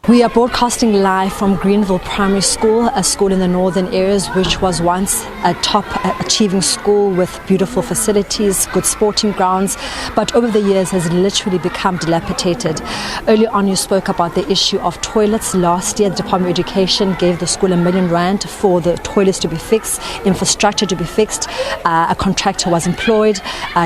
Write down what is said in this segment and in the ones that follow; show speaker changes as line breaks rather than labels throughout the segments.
We are broadcasting live from Greenville Primary School, a school in the northern areas which was once a top achieving school with beautiful facilities, good sporting grounds, but over the years has literally become dilapidated. Earlier on you spoke about the issue of toilets. Last year the Department of Education gave the school R1 million for the toilets to be fixed, infrastructure to be fixed. A contractor was employed,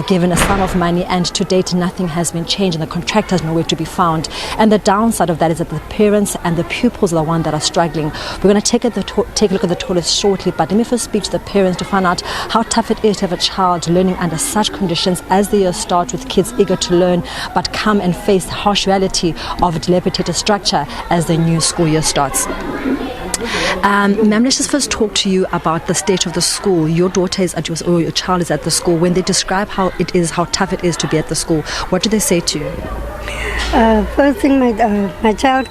given a sum of money, and to date nothing has been changed and the contractor is nowhere to be found. And the downside of that is that the parents and the pupils are the ones that are struggling. We're going to take a look at the toilets shortly, but let me first speak to the parents to find out how tough it is to have a child learning under such conditions as the year starts, with kids eager to learn but come and face the harsh reality of a dilapidated structure as the new school year starts. Ma'am, let's just first talk to you about the state of the school. Your daughter is or your child is at the school. When they describe how tough it is to be at the school, what do they say to you?
First thing, my child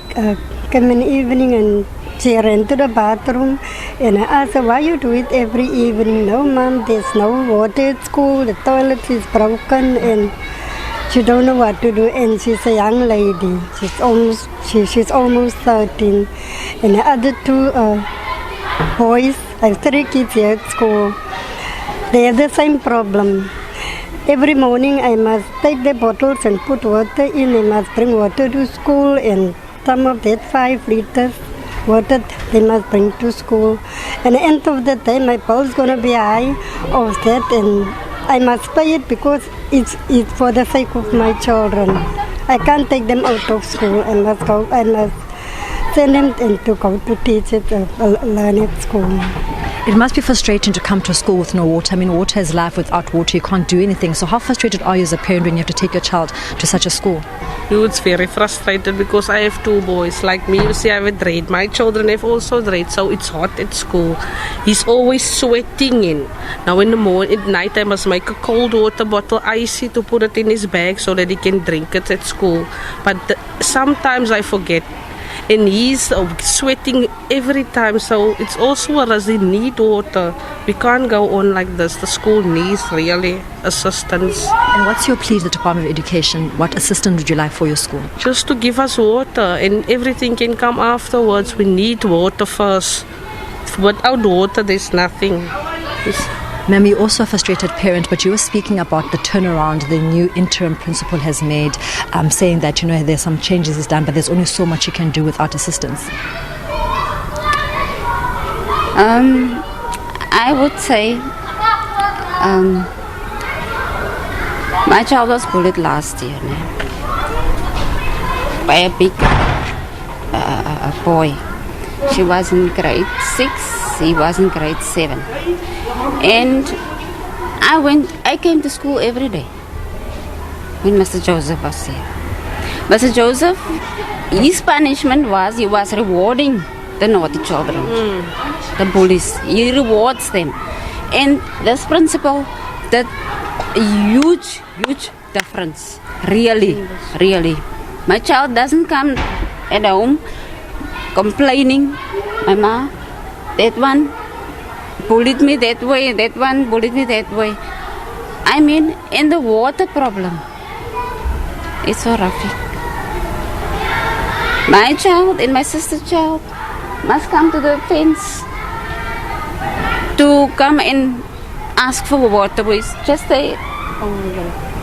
came in the evening and she ran to the bathroom, and I asked her, why you do it every evening? No, Mom, there's no water at school, the toilet is broken, and she don't know what to do. And she's a young lady, she's almost 13. And the other two boys, I have 3 kids here at school, they have the same problem. Every morning I must take the bottles and put water in. I must bring water to school, and some of that 5 liters water they must bring to school. And at the end of the day, my bill is going to be high of that, and I must pay it because it's for the sake of my children. I can't take them out of school. I must send them to go to teach it, learn at school.
It must be frustrating to come to school with no water. I mean, water is life. Without water, you can't do anything. So how frustrated are you as a parent when you have to take your child to such a school?
It's very frustrated because I have 2 boys. Like me, you see, I have a dread. My children have also dread, so it's hot at school. He's always sweating in. Now in the morning, at night, I must make a cold water bottle icy to put it in his bag so that he can drink it at school. But sometimes I forget. And he's sweating every time, so it's also a risk. They need water. We can't go on like this. The school needs really assistance.
And what's your plea to the Department of Education? What assistance would you like for your school?
Just to give us water, and everything can come afterwards. We need water first. Without water, there's nothing.
Ma'am, you're also a frustrated parent, but you were speaking about the turnaround the new interim principal has made, saying that, there's some changes he's done, but there's only so much you can do without assistance.
I would say my child was bullied last year by a big boy. She was in grade 6, he was in grade 7. And I came to school every day when Mr. Joseph was here. Mr. Joseph, his punishment was he was rewarding the naughty children, the bullies. He rewards them. And this principle did a huge difference. Really. My child doesn't come at home complaining, Mama, that one bullied me that way, that one bullied me that way. I mean, in the water problem, it's so rough. My child and my sister's child must come to the fence to come and ask for water. We just stay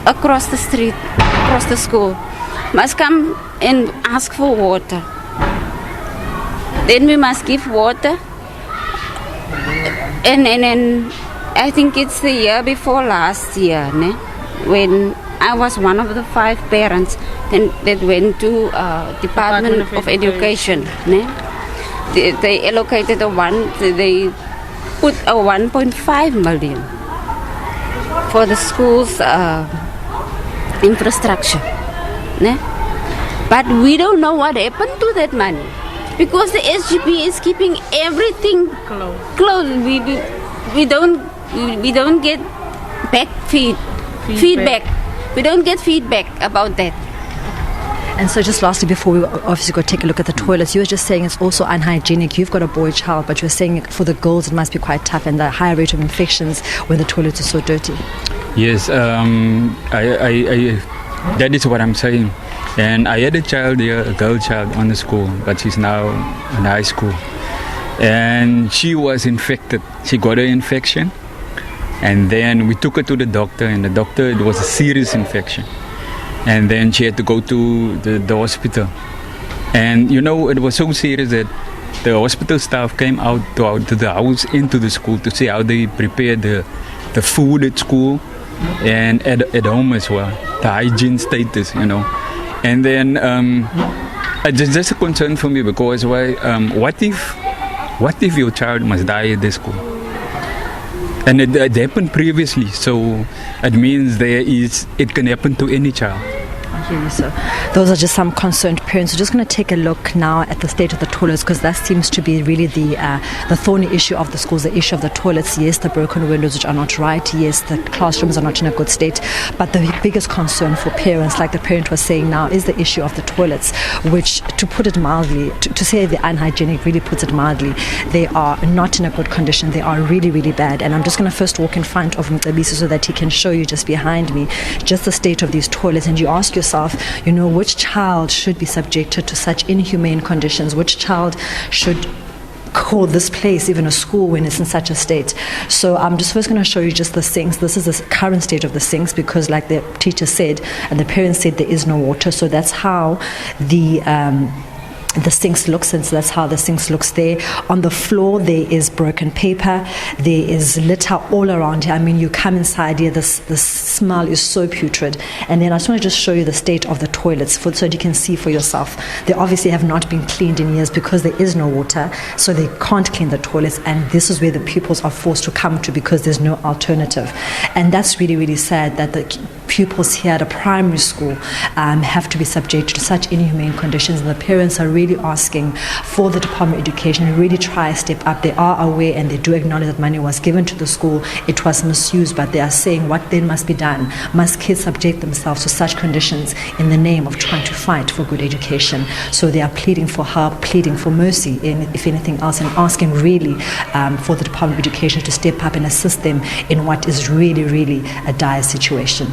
across the street, across the school. Must come and ask for water. Then we must give water. And I think it's the year before last year, when I was one of the 5 parents that went to Department of Education. They allocated they put a 1.5 million for the school's infrastructure. But we don't know what happened to that money. Because the SGP is keeping everything closed. We don't get back feedback. We don't get feedback about that.
And so just lastly, before we obviously go take a look at the toilets, you were just saying it's also unhygienic. You've got a boy child, but you're saying for the girls it must be quite tough and the higher rate of infections when the toilets are so dirty.
Yes, that is what I'm saying. And I had a child here, a girl child on the school, but she's now in high school. And she was infected. She got an infection. And then we took her to the doctor, and the doctor, it was a serious infection. And then she had to go to the hospital. And you know, it was so serious that the hospital staff came out to the house, into the school, to see how they prepare the food at school and at home as well, the hygiene status, you know. And then it's just a concern for me, because what if your child must die at this school? And it happened previously, so it means it can happen to any child.
I hear you, sir. Those are just some concerned parents. We're just going to take a look now at the state of the toilets, because that seems to be really the thorny issue of the schools, the issue of the toilets. Yes, the broken windows which are not right. Yes, the classrooms are not in a good state. But the biggest concern for parents, like the parent was saying now, is the issue of the toilets, which, to put it mildly, to say they're unhygienic really puts it mildly. They are not in a good condition. They are really, really bad. And I'm just going to first walk in front of Gqeberha so that he can show you just behind me just the state of these toilets. And you ask yourself, you know, which child should be subjected to such inhumane conditions? Which child should call this place even a school when it's in such a state? So I'm just first going to show you just the sinks. This is the current state of the sinks, because like the teacher said and the parents said, there is no water. So that's how the sinks looks, and so that's how the sinks looks there. On the floor there is broken paper, there is litter all around here. I mean, you come inside here, the smell is so putrid. And then I just want to just show you the state of the toilets so that you can see for yourself. They obviously have not been cleaned in years because there is no water, so they can't clean the toilets, and this is where the pupils are forced to come to because there's no alternative. And that's really, really sad that the pupils here at a primary school have to be subjected to such inhumane conditions, and the parents are really asking for the Department of Education to really try to step up. They are aware and they do acknowledge that money was given to the school, it was misused, but they are saying what then must be done. Must kids subject themselves to such conditions in the name of trying to fight for good education? So they are pleading for help, pleading for mercy, if anything else, and asking really for the Department of Education to step up and assist them in what is really, really a dire situation.